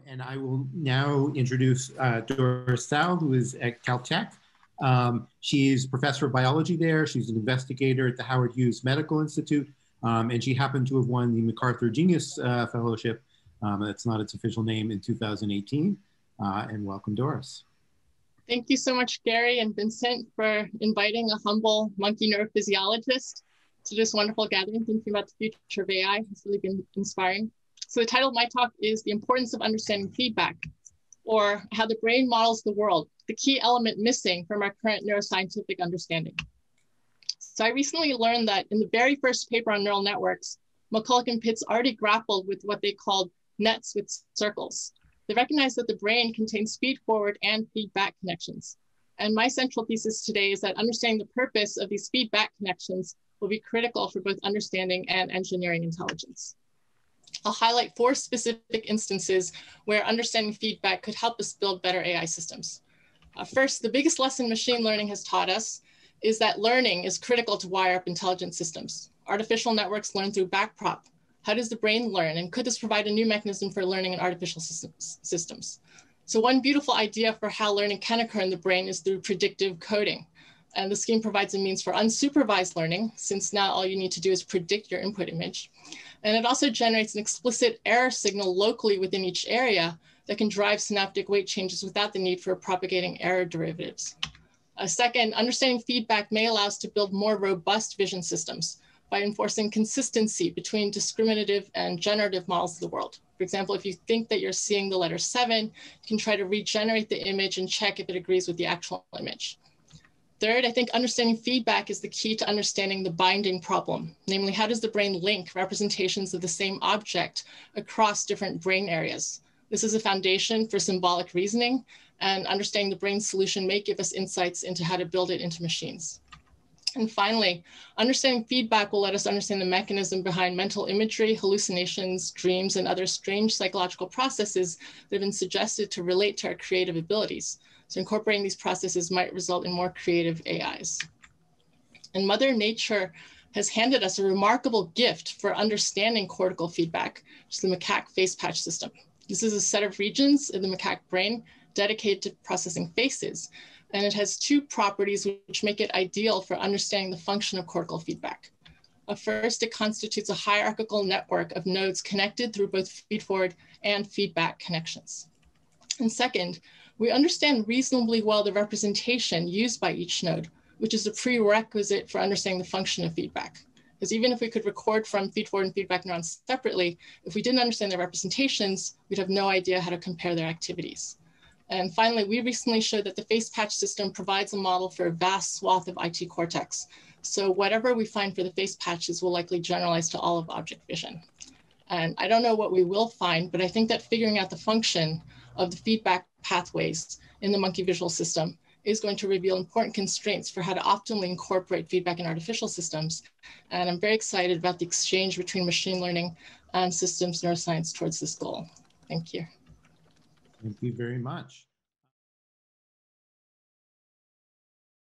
And I will now introduce Doris Tsao, who is at Caltech. She's professor of biology there. She's an investigator at the Howard Hughes Medical Institute, and she happened to have won the MacArthur Genius Fellowship. That's not its official name, in 2018. And welcome, Doris. Thank you so much, Gary and Vincent, for inviting a humble monkey neurophysiologist to this wonderful gathering, thinking about the future of AI. It's really been inspiring. So the title of my talk is The Importance of Understanding Feedback, or How the Brain Models the World, the key element missing from our current neuroscientific understanding. So I recently learned that in the very first paper on neural networks, McCulloch and Pitts already grappled with what they called nets with circles. They recognized that the brain contains feed-forward and feedback connections. And my central thesis today is that understanding the purpose of these feedback connections will be critical for both understanding and engineering intelligence. I'll highlight 4 specific instances where understanding feedback could help us build better AI systems. First, the biggest lesson machine learning has taught us is that learning is critical to wire up intelligent systems. Artificial networks learn through backprop. How does the brain learn? And could this provide a new mechanism for learning in artificial systems? So one beautiful idea for how learning can occur in the brain is through predictive coding. And the scheme provides a means for unsupervised learning, since now all you need to do is predict your input image. And it also generates an explicit error signal locally within each area that can drive synaptic weight changes without the need for propagating error derivatives. Second, understanding feedback may allow us to build more robust vision systems by enforcing consistency between discriminative and generative models of the world. For example, if you think that you're seeing the letter 7, you can try to regenerate the image and check if it agrees with the actual image. Third, I think understanding feedback is the key to understanding the binding problem. Namely, how does the brain link representations of the same object across different brain areas? This is a foundation for symbolic reasoning, and understanding the brain solution may give us insights into how to build it into machines. And finally, understanding feedback will let us understand the mechanism behind mental imagery, hallucinations, dreams, and other strange psychological processes that have been suggested to relate to our creative abilities. So incorporating these processes might result in more creative AIs. And Mother Nature has handed us a remarkable gift for understanding cortical feedback, which is the macaque face patch system. This is a set of regions in the macaque brain dedicated to processing faces. And it has 2 properties which make it ideal for understanding the function of cortical feedback. First, it constitutes a hierarchical network of nodes connected through both feed-forward and feedback connections. And second, we understand reasonably well the representation used by each node, which is a prerequisite for understanding the function of feedback. Because even if we could record from feed-forward and feedback neurons separately, if we didn't understand their representations, we'd have no idea how to compare their activities. And finally, we recently showed that the face patch system provides a model for a vast swath of IT cortex. So whatever we find for the face patches will likely generalize to all of object vision. And I don't know what we will find, but I think that figuring out the function of the feedback pathways in the monkey visual system is going to reveal important constraints for how to optimally incorporate feedback in artificial systems. And I'm very excited about the exchange between machine learning and systems neuroscience towards this goal. Thank you. Thank you very much.